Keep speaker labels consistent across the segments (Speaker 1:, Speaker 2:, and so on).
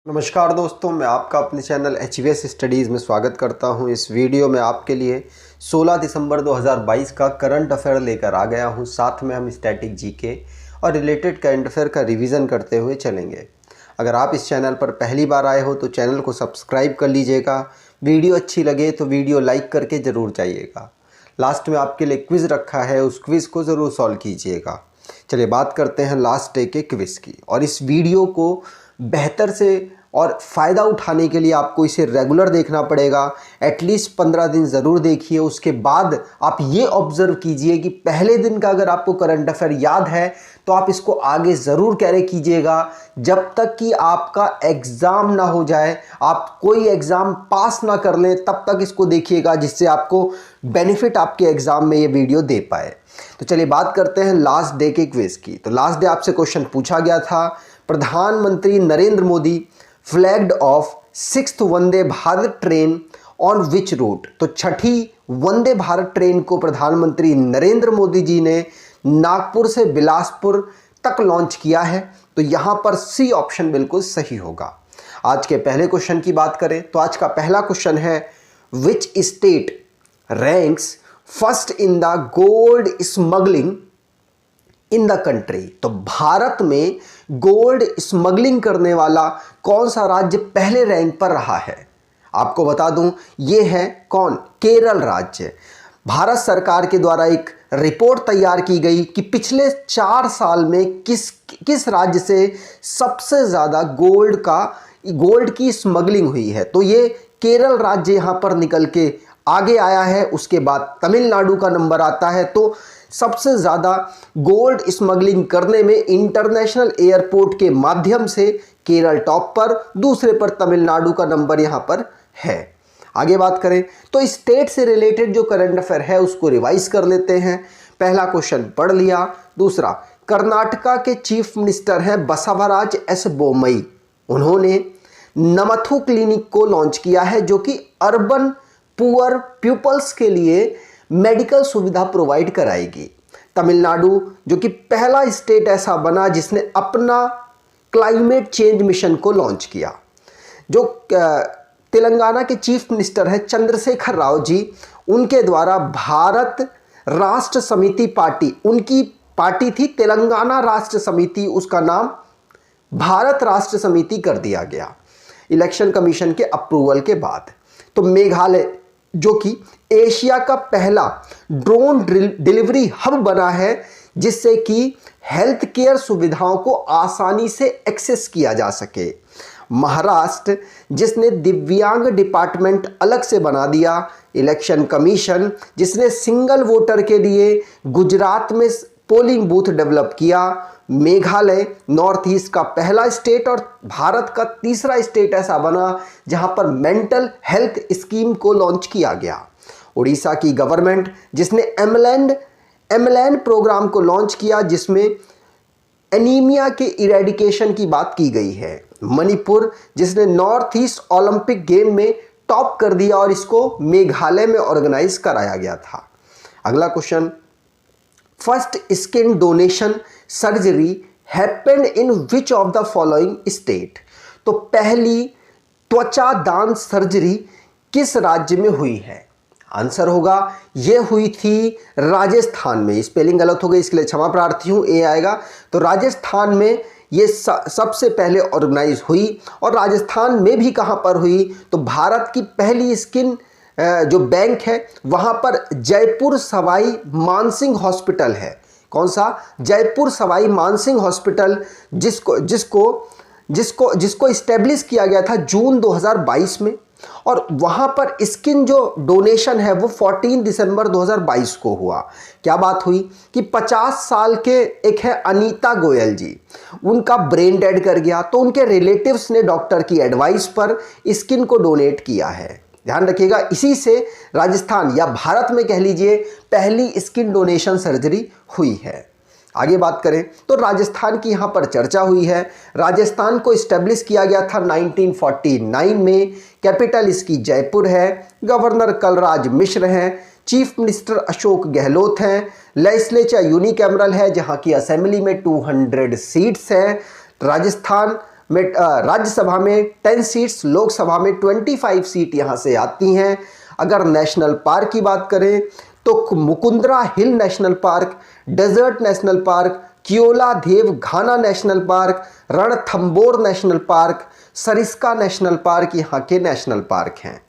Speaker 1: नमस्कार दोस्तों, मैं आपका अपने चैनल HVS स्टडीज़ में स्वागत करता हूं। इस वीडियो में आपके लिए 16 दिसंबर 2022 का करंट अफेयर लेकर आ गया हूं। साथ में हम स्टैटिक जीके और रिलेटेड करंट अफेयर का रिवीजन करते हुए चलेंगे। अगर आप इस चैनल पर पहली बार आए हो तो चैनल को सब्सक्राइब कर लीजिएगा। वीडियो अच्छी लगे तो वीडियो लाइक करके ज़रूर जाइएगा। लास्ट में आपके लिए क्विज़ रखा है, उस क्विज़ को ज़रूर सॉल्व कीजिएगा। चलिए बात करते हैं लास्ट डे के क्विज़ की। और इस वीडियो को बेहतर से और फ़ायदा उठाने के लिए आपको इसे रेगुलर देखना पड़ेगा। एटलीस्ट 15 दिन ज़रूर देखिए। उसके बाद आप ये ऑब्ज़र्व कीजिए कि पहले दिन का अगर आपको करंट अफेयर याद है तो आप इसको आगे ज़रूर कैरी कीजिएगा जब तक कि आपका एग्ज़ाम ना हो जाए, आप कोई एग्ज़ाम पास ना कर लें, तब तक इसको देखिएगा, जिससे आपको बेनिफिट आपके एग्ज़ाम में ये वीडियो दे पाए। तो चलिए बात करते हैं लास्ट डे के क्विज़ की। तो लास्ट डे आपसे क्वेश्चन पूछा गया था, प्रधानमंत्री Narendra Modi flagged of 6th Vande Bharat train on which route. तो छठी वंदे भारत ट्रेन को प्रधानमंत्री नरेंद्र मोदी जी ने नागपुर से बिलासपुर तक लॉन्च किया है। तो यहां पर सी ऑप्शन बिल्कुल सही होगा। आज के पहले क्वेश्चन की बात करें तो आज का पहला क्वेश्चन है, which state ranks first in the gold smuggling in the country. तो भारत में गोल्ड स्मगलिंग करने वाला कौन सा राज्य पहले रैंक पर रहा है? आपको बता दूं, ये है कौन? केरल राज्य। भारत सरकार के द्वारा एक रिपोर्ट तैयार की गई कि पिछले 4 साल में किस राज्य से सबसे ज़्यादा गोल्ड की स्मगलिंग हुई है। तो ये केरल राज्य यहाँ पर निकल के आगे आया है। उसके बाद तमिलनाडु का नंबर आता है। तो सबसे ज़्यादा गोल्ड स्मगलिंग करने में इंटरनेशनल एयरपोर्ट के माध्यम से केरल टॉप पर, दूसरे पर तमिलनाडु का नंबर यहाँ पर है। आगे बात करें तो स्टेट से रिलेटेड जो करंट अफेयर है उसको रिवाइज कर लेते हैं। पहला क्वेश्चन पढ़ लिया। दूसरा, कर्नाटका के चीफ मिनिस्टर हैं बसवराज एस बोमई। उन्होंने नमथु क्लिनिक को लॉन्च किया है, जो कि अर्बन पुअर पीपल्स के लिए मेडिकल सुविधा प्रोवाइड कराएगी। तमिलनाडु जो कि पहला स्टेट ऐसा बना जिसने अपना क्लाइमेट चेंज मिशन को लॉन्च किया। जो तेलंगाना के चीफ मिनिस्टर हैं चंद्रशेखर राव जी, उनके द्वारा भारत राष्ट्र समिति पार्टी, उनकी पार्टी थी तेलंगाना राष्ट्र समिति, उसका नाम भारत राष्ट्र समिति कर दिया गया इलेक्शन कमीशन के अप्रूवल के बाद। तो मेघालय जो कि एशिया का पहला ड्रोन डिलीवरी हब बना है, जिससे कि हेल्थ केयर सुविधाओं को आसानी से एक्सेस किया जा सके। महाराष्ट्र जिसने दिव्यांग डिपार्टमेंट अलग से बना दिया। इलेक्शन कमीशन जिसने सिंगल वोटर के लिए गुजरात में पोलिंग बूथ डेवलप किया। मेघालय नॉर्थ ईस्ट का पहला स्टेट और भारत का तीसरा स्टेट ऐसा बना जहां पर मेंटल हेल्थ स्कीम को लॉन्च किया गया। उड़ीसा की गवर्नमेंट जिसने एमएलएन प्रोग्राम को लॉन्च किया, जिसमें एनीमिया के इरेडिकेशन की बात की गई है। मणिपुर जिसने नॉर्थ ईस्ट ओलंपिक गेम में टॉप कर दिया और इसको मेघालय में ऑर्गेनाइज कराया गया था। अगला question, first skin donation surgery happened in which of the following state. तो पहली त्वचा दान सर्जरी किस राज्य में हुई है? आंसर होगा, यह हुई थी राजस्थान में। स्पेलिंग गलत हो गई, इसके लिए क्षमा प्रार्थी हूं, ए आएगा। तो राजस्थान में ये सबसे पहले ऑर्गेनाइज हुई। और राजस्थान में भी कहां पर हुई? तो भारत की पहली स्किन जो बैंक है वहां पर जयपुर सवाई मानसिंह हॉस्पिटल है। कौन सा? जयपुर सवाई मानसिंह हॉस्पिटल, जिसको इस्टेब्लिश किया गया था जून 2022 में। और वहां पर स्किन जो डोनेशन है वो 14 दिसंबर 2022 को हुआ। क्या बात हुई कि 50 साल के एक है अनीता गोयल जी, उनका ब्रेन डेड कर गया। तो उनके रिलेटिव्स ने डॉक्टर की एडवाइस पर स्किन को डोनेट किया है। ध्यान रखिएगा, इसी से राजस्थान या भारत में कह लीजिए पहली स्किन डोनेशन सर्जरी हुई है। आगे बात करें तो राजस्थान की यहाँ पर चर्चा हुई है। राजस्थान को इस्टेब्लिश किया गया था 1949 में। कैपिटल इसकी जयपुर है। गवर्नर कलराज मिश्र हैं। चीफ मिनिस्टर अशोक गहलोत हैं। लेजिस्लेचर यूनिकैमरल है, जहाँ की असेंबली में 200 सीट्स हैं। राजस्थान राज्यसभा में 10 सीट्स, लोकसभा में 25 सीट यहाँ से आती हैं। अगर नेशनल पार्क की बात करें तो Mukundra Hill National Park, Desert National Park, Keoladeo Ghana National Park, Ranthambore National Park, Sariska National Park यहाँ के नेशनल पार्क हैं।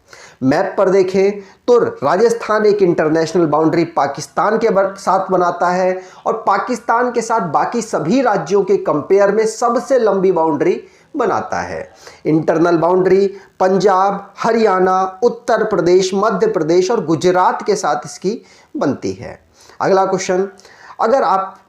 Speaker 1: मैप पर देखें तो राजस्थान एक इंटरनेशनल बाउंड्री पाकिस्तान के साथ बनाता है और पाकिस्तान के साथ बाकी सभी राज्यों के कंपेयर में सबसे लंबी बाउंड्री बनाता है। इंटरनल बाउंड्री पंजाब, हरियाणा, उत्तर प्रदेश, मध्य प्रदेश और गुजरात के साथ इसकी बनती है। अगला क्वेश्चन, अगर आप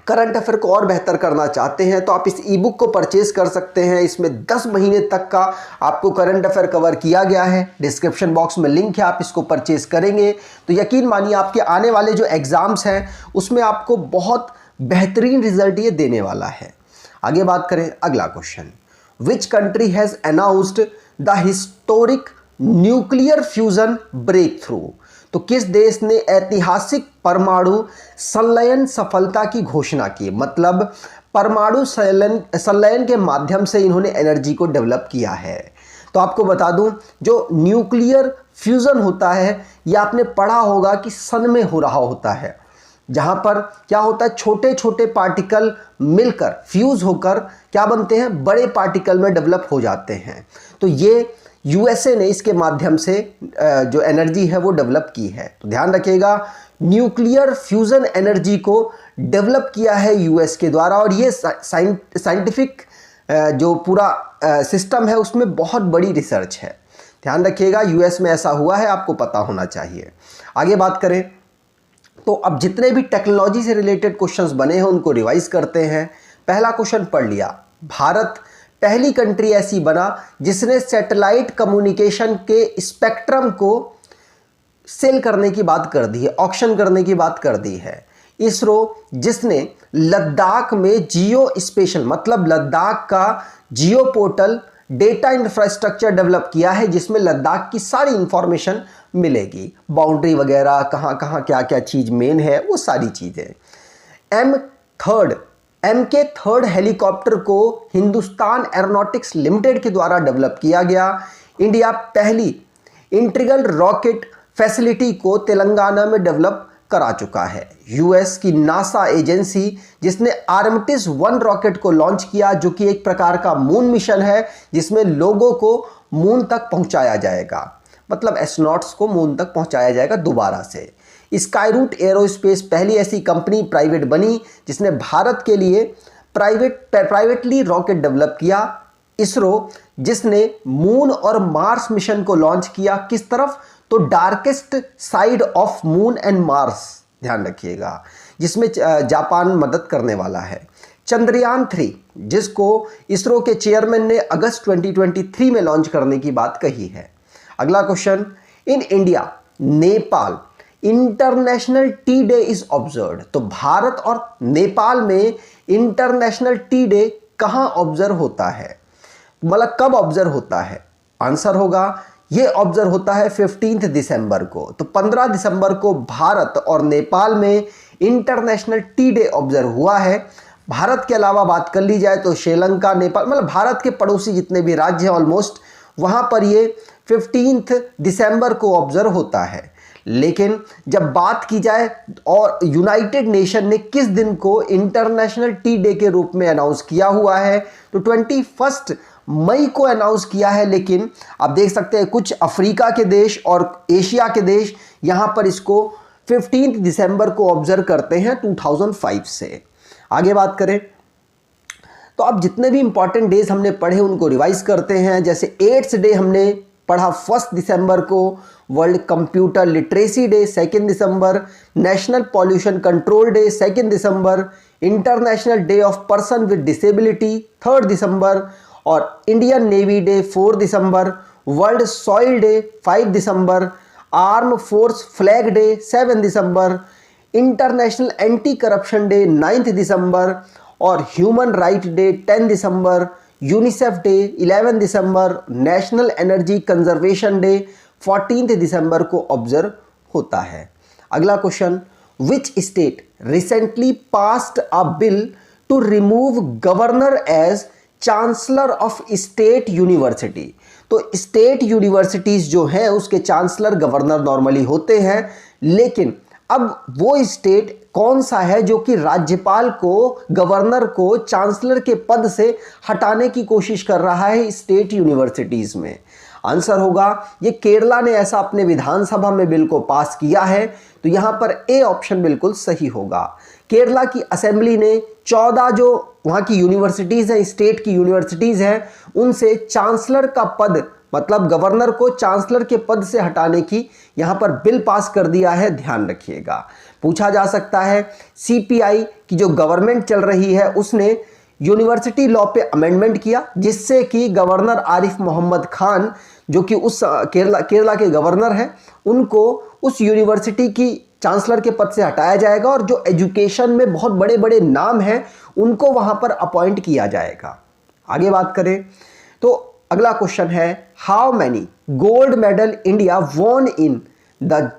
Speaker 1: करंट अफेयर को और बेहतर करना चाहते हैं तो आप इस ई बुक को परचेज कर सकते हैं। इसमें 10 महीने तक का आपको करंट अफेयर कवर किया गया है। डिस्क्रिप्शन बॉक्स में लिंक है, आप इसको परचेज करेंगे तो यकीन मानिए आपके आने वाले जो एग्जाम्स हैं उसमें आपको बहुत बेहतरीन रिजल्ट ये देने वाला है। आगे बात करें, अगला question, which country has announced the historic nuclear fusion breakthrough? तो किस देश ने ऐतिहासिक परमाणु संलयन सफलता की घोषणा की? मतलब परमाणु संलयन के माध्यम से इन्होंने एनर्जी को डेवलप किया है। तो आपको बता दूं, जो न्यूक्लियर फ्यूजन होता है यह आपने पढ़ा होगा कि सन में हो रहा होता है, जहां पर क्या होता है, छोटे छोटे पार्टिकल मिलकर फ्यूज होकर क्या बनते हैं, बड़े पार्टिकल में डेवलप हो जाते हैं। तो ये यूएसए ने इसके माध्यम से जो एनर्जी है वो डेवलप की है। तो ध्यान रखिएगा, न्यूक्लियर फ्यूजन एनर्जी को डेवलप किया है यूएस के द्वारा और ये साइंटिफिक जो पूरा सिस्टम है उसमें बहुत बड़ी रिसर्च है। ध्यान रखिएगा, यूएस में ऐसा हुआ है, आपको पता होना चाहिए। आगे बात करें तो अब जितने भी टेक्नोलॉजी से रिलेटेड क्वेश्चंस बने हैं उनको रिवाइज करते हैं। पहला क्वेश्चन पढ़ लिया, भारत पहली कंट्री ऐसी बना जिसने सैटेलाइट कम्युनिकेशन के स्पेक्ट्रम को सेल करने की बात कर दी है, ऑक्शन करने की बात कर दी है। इसरो जिसने लद्दाख में जियो स्पेशल मतलब लद्दाख का जियो पोर्टल डेटा इंफ्रास्ट्रक्चर डेवलप किया है जिसमें लद्दाख की सारी इंफॉर्मेशन मिलेगी, बाउंड्री वगैरह कहाँ कहाँ क्या क्या चीज़ मेन है वो सारी चीज़ें। MK थर्ड हेलीकॉप्टर को हिंदुस्तान एरोनॉटिक्स लिमिटेड के द्वारा डेवलप किया गया। इंडिया पहली इंटीग्रल रॉकेट फैसिलिटी को तेलंगाना में डेवलप करा चुका है। यूएस की नासा एजेंसी जिसने आर्टेमिस 1 रॉकेट को लॉन्च किया जो कि एक प्रकार का मून मिशन है जिसमें लोगों को मून तक पहुंचाया जाएगा, मतलब एस्ट्रोनॉट्स को मून तक पहुंचाया जाएगा दोबारा से। स्काईरूट एरोस्पेस पहली ऐसी कंपनी प्राइवेट बनी जिसने भारत के लिए प्राइवेटली रॉकेट डेवलप किया। इसरो जिसने मून और मार्स मिशन को लॉन्च किया, किस तरफ, तो darkest side of moon and Mars, ध्यान रखिएगा, जिसमें जापान मदद करने वाला है। चंद्रयान 3 जिसको इसरो के चेयरमैन ने अगस्त 2023 में लॉन्च करने की बात कही है। अगला question, in India Nepal international T day is observed. तो भारत और नेपाल में इंटरनेशनल टी डे कहां ऑब्जर्व होता है, मतलब कब ऑब्जर्व होता है? आंसर होगा ये ऑब्जर्व होता है 15 दिसंबर को। तो 15 दिसंबर को भारत और नेपाल में इंटरनेशनल टी डे ऑब्जर्व हुआ है। भारत के अलावा बात कर ली जाए तो श्रीलंका, नेपाल, मतलब भारत के पड़ोसी जितने भी राज्य हैं ऑलमोस्ट, वहां पर ये 15 दिसंबर को ऑब्जर्व होता है। लेकिन जब बात की जाए और यूनाइटेड नेशन ने किस दिन को इंटरनेशनल टी डे के रूप में अनाउंस किया हुआ है, तो 21 मई को अनाउंस किया है। लेकिन आप देख सकते हैं कुछ अफ्रीका के देश और एशिया के देश यहां पर इसको 15 दिसंबर को ऑब्जर्व करते हैं 2005 से। आगे बात करें तो अब जितने भी इंपॉर्टेंट डेज हमने पढ़े उनको रिवाइज करते हैं। जैसे एड्स डे हमने पढ़ा 1 दिसंबर को, world computer literacy day 2 December, national pollution control day 2 December, international day of person with disability 3 दिसंबर और इंडियन नेवी डे 4 दिसंबर, वर्ल्ड सॉइल डे 5 दिसंबर, आर्म फोर्स फ्लैग डे 7 दिसंबर, इंटरनेशनल एंटी करप्शन डे 9 दिसंबर और human right day 10 दिसंबर, UNICEF day 11 दिसंबर, national energy conservation day 14 दिसंबर को observe होता है। अगला question, which state recently passed a bill to remove governor as chancellor of state university. तो state universities जो है उसके chancellor governor normally होते हैं, लेकिन अब वो स्टेट कौन सा है जो कि राज्यपाल को, गवर्नर को चांसलर के पद से हटाने की कोशिश कर रहा है स्टेट यूनिवर्सिटीज में? आंसर होगा ये केरला ने ऐसा अपने विधानसभा में बिल को पास किया है, तो यहां पर ए ऑप्शन बिल्कुल सही होगा। केरला की असेंबली ने 14 जो वहां की यूनिवर्सिटीज हैं, स्टेट की यूनिवर्सिटीज हैं, उनसे चांसलर का पद, मतलब गवर्नर को चांसलर के पद से हटाने की यहां पर बिल पास कर दिया है, ध्यान रखिएगा। पूछा जा सकता है सीपीआई की जो गवर्नमेंट चल रही है उसने यूनिवर्सिटी लॉ पे अमेंडमेंट किया, जिससे कि गवर्नर आरिफ मोहम्मद खान जो कि उस केरला के गवर्नर हैं, उनको उस यूनिवर्सिटी की चांसलर के पद से हटाया जाएगा और जो एजुकेशन में बहुत बड़े बड़े नाम हैं उनको वहां पर अपॉइंट किया जाएगा। आगे बात करें तो अगला क्वेश्चन है, how many gold medal India won in the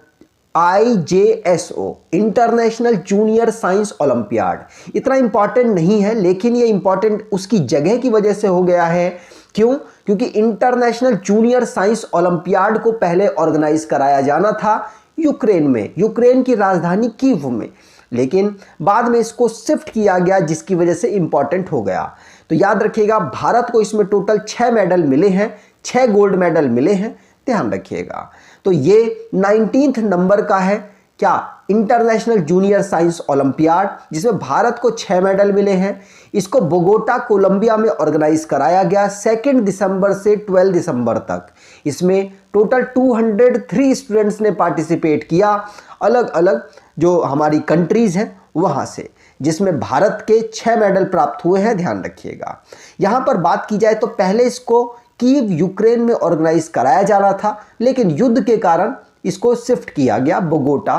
Speaker 1: IJSO international junior science olympiad. इतना इंपॉर्टेंट नहीं है, लेकिन ये इंपॉर्टेंट उसकी जगह की वजह से हो गया है। क्यों? क्योंकि इंटरनेशनल जूनियर साइंस ओलंपियाड को पहले ऑर्गेनाइज कराया जाना था यूक्रेन में, यूक्रेन की राजधानी कीव में, लेकिन बाद में इसको शिफ्ट किया गया, जिसकी वजह से इंपॉर्टेंट हो गया। तो याद रखिएगा भारत को इसमें टोटल 6 मेडल मिले हैं, 6 गोल्ड मेडल मिले हैं, ध्यान रखिएगा। तो ये 19th नंबर का है क्या, इंटरनेशनल जूनियर साइंस ओलंपियाड, जिसमें भारत को 6 मेडल मिले हैं। इसको बोगोटा कोलंबिया में ऑर्गेनाइज कराया गया 2 दिसंबर से 12 दिसंबर तक। इसमें टोटल 203 स्टूडेंट्स ने पार्टिसिपेट किया, अलग अलग जो हमारी कंट्रीज हैं वहां से, जिसमें भारत के 6 मेडल प्राप्त हुए हैं, ध्यान रखिएगा। यहां पर बात की जाए तो पहले इसको कीव यूक्रेन में ऑर्गेनाइज कराया जा रहा था, लेकिन युद्ध के कारण इसको शिफ्ट किया गया बोगोटा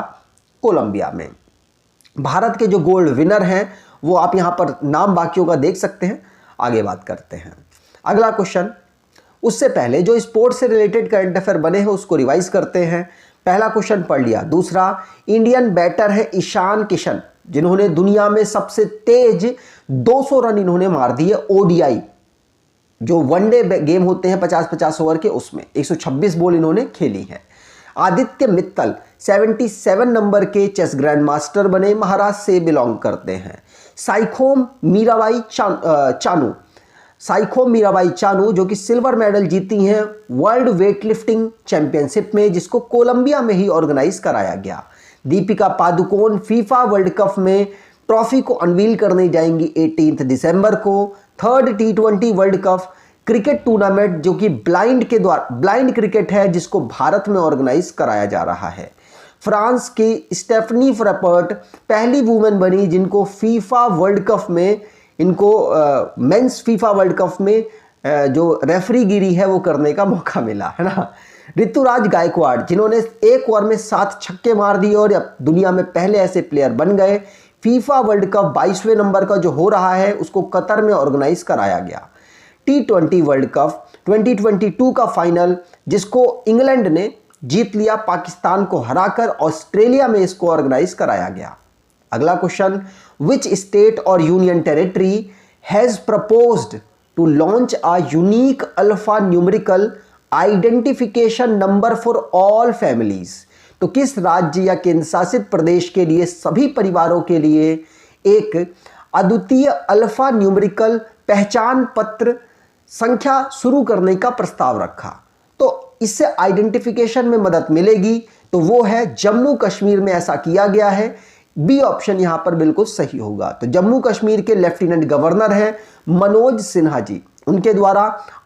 Speaker 1: कोलंबिया में। भारत के जो गोल्ड विनर हैं वो आप यहां पर नाम बाकियों का देख सकते हैं। आगे बात करते हैं अगला क्वेश्चन। उससे पहले जो स्पोर्ट्स से रिलेटेड करंट अफेयर बने हैं उसको रिवाइज करते हैं। पहला क्वेश्चन पढ़ लिया। दूसरा, इंडियन बैटर है ईशान किशन, जिन्होंने दुनिया में सबसे तेज 200 रन इन्होंने मार दिए ओडीआई, जो वनडे गेम होते हैं 50-50 ओवर के, उसमें 126 बॉल इन्होंने खेली है। आदित्य मित्तल 77 नंबर के चेस ग्रैंड मास्टर बने, महाराष्ट्र से बिलोंग करते हैं। साइखोम मीराबाई चानू जो कि सिल्वर मेडल जीती हैं वर्ल्ड वेटलिफ्टिंग चैंपियनशिप में, जिसको कोलंबिया में ही ऑर्गेनाइज कराया गया। Deepika Padukone FIFA world cup में ट्रॉफी को अनवील करने जाएंगी 18 दिसंबर को। 3rd T20 world cup cricket tournament जो कि ब्लाइंड क्रिकेट है, जिसको भारत में ऑर्गेनाइज कराया जा रहा है। फ्रांस की स्टेफनी फ्रैपर्ट पहली वुमेन बनी जिनको फीफा वर्ल्ड कप में, इनको मेंस फीफा वर्ल्ड कप में जो रेफरीगिरी है वो करने का मौका मिला, है ना। ऋतुराज गायकवाड़ जिन्होंने एक ओवर में 7 छक्के मार दिए और दुनिया में पहले ऐसे प्लेयर बन गए। फीफा वर्ल्ड कप 22वें नंबर का जो हो रहा है उसको कतर में ऑर्गेनाइज कराया गया। T20 वर्ल्ड कप 2022 का फाइनल, जिसको इंग्लैंड ने जीत लिया पाकिस्तान को हराकर, ऑस्ट्रेलिया में इसको ऑर्गेनाइज कराया गया। अगला क्वेश्चन, विच स्टेट और union territory has proposed to launch a unique alpha numerical identification number for all families. तो किस राज्य या केंद्र शासित प्रदेश के लिए सभी परिवारों के लिए एक अद्वितीय अल्फा न्यूमेरिकल पहचान पत्र संख्या शुरू करने का प्रस्ताव रखा? तो इससे आइडेंटिफिकेशन में मदद मिलेगी, तो वो है जम्मू कश्मीर में ऐसा किया गया है। बी ऑप्शन यहां पर बिल्कुल सही होगा। तो जम्मू कश्मीर के लेफ्टिनेंट गवर्नर हैं मनोज सिन्हा जी, उनके द्वारा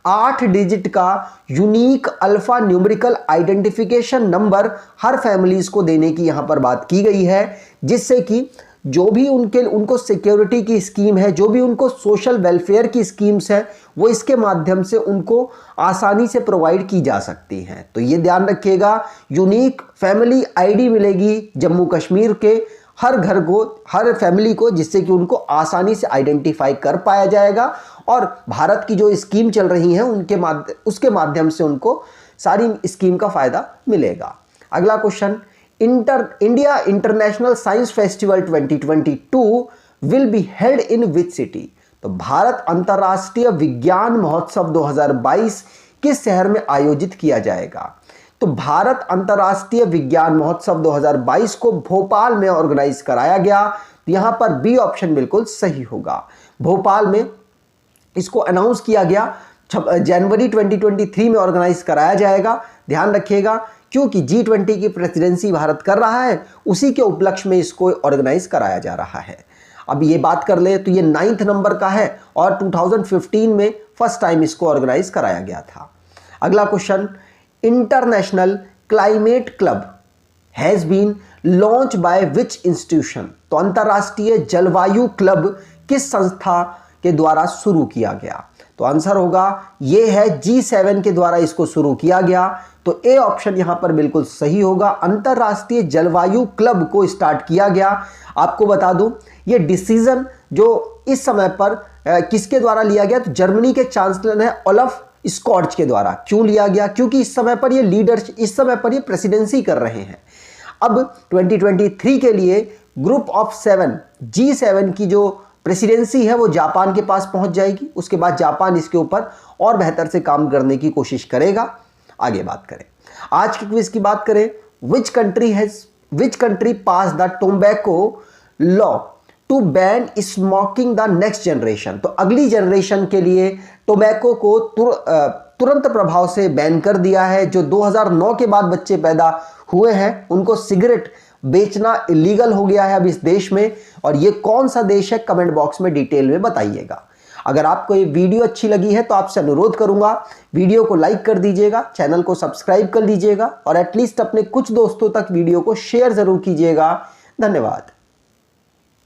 Speaker 1: 8 डिजिट का unique alpha numerical identification number हर फैमिलीज को देने की यहां पर बात की गई है, जिससे कि जो भी उनको सिक्योरिटी की स्कीम है, जो भी उनको सोशल वेलफेयर की स्कीम्स है, वो इसके माध्यम से उनको आसानी से प्रोवाइड की जा सकती हैं। तो ये ध्यान रखिएगा, यूनिक फैमिली आईडी मिलेगी जम्मू कश्मीर के हर घर को, हर फैमिली को, जिससे कि उनको आसानी से आइडेंटिफाई कर पाया जाएगा और भारत की जो स्कीम चल रही है उसके माध्यम से उनको सारी स्कीम का फायदा मिलेगा। अगला question, India international science festival 2022 will be held in which city. तो भारत अंतर्राष्ट्रीय विज्ञान महोत्सव 2022 किस शहर में आयोजित किया जाएगा? तो भारत अंतर्राष्ट्रीय विज्ञान महोत्सव 2022 को भोपाल में ऑर्गेनाइज कराया गया। तो यहां पर बी ऑप्शन बिल्कुल सही होगा। भोपाल में इसको अनाउंस किया गया, जनवरी 2023 में ऑर्गेनाइज कराया जाएगा। ध्यान रखिएगा, क्योंकि G20 की प्रेसिडेंसी भारत कर रहा है, उसी के उपलक्ष्य में इसको ऑर्गेनाइज कराया जा रहा है। अब ये बात कर ले तो ये 9th नंबर का है और 2015 में फर्स्ट टाइम इसको ऑर्गेनाइज कराया गया था। अगला question, international climate club has been launch by which institution? तो अंतरराष्ट्रीय जलवायु क्लब किस संस्था के द्वारा शुरू किया गया? तो आंसर होगा ये है G7 के द्वारा इसको शुरू किया गया। तो ए ऑप्शन यहां पर बिल्कुल सही होगा। अंतरराष्ट्रीय जलवायु क्लब को स्टार्ट किया गया। आपको बता दूं, ये डिसीजन जो इस समय पर किसके द्वारा लिया गया? तो जर्मनी के चांसलर है ओलफ स्कॉर्च के द्वारा। क्यों लिया गया? क्योंकि इस समय पर ये प्रेसिडेंसी कर रहे हैं। अब 2023 के लिए ग्रुप ऑफ 7 G7 की जो प्रेसिडेंसी है वो जापान के पास पहुंच जाएगी। उसके बाद जापान इसके ऊपर और बेहतर से काम करने की कोशिश करेगा। आगे बात करें, आज के क्विज की बात करें, which country pass the tobacco law to ban smoking the next generation? तो अगली जनरेशन के लिए टोबैको को तुरंत प्रभाव से बैन कर दिया है। जो 2009 के बाद बच्चे पैदा हुए हैं उनको सिगरेट बेचना इलीगल हो गया है अब इस देश में। और ये कौन सा देश है, कमेंट बॉक्स में डिटेल में बताइएगा। अगर आपको ये वीडियो अच्छी लगी है तो आपसे अनुरोध करूंगा, वीडियो को लाइक कर दीजिएगा, चैनल को सब्सक्राइब कर लीजिएगा और एटलीस्ट अपने कुछ दोस्तों तक वीडियो को शेयर जरूर कीजिएगा। धन्यवाद।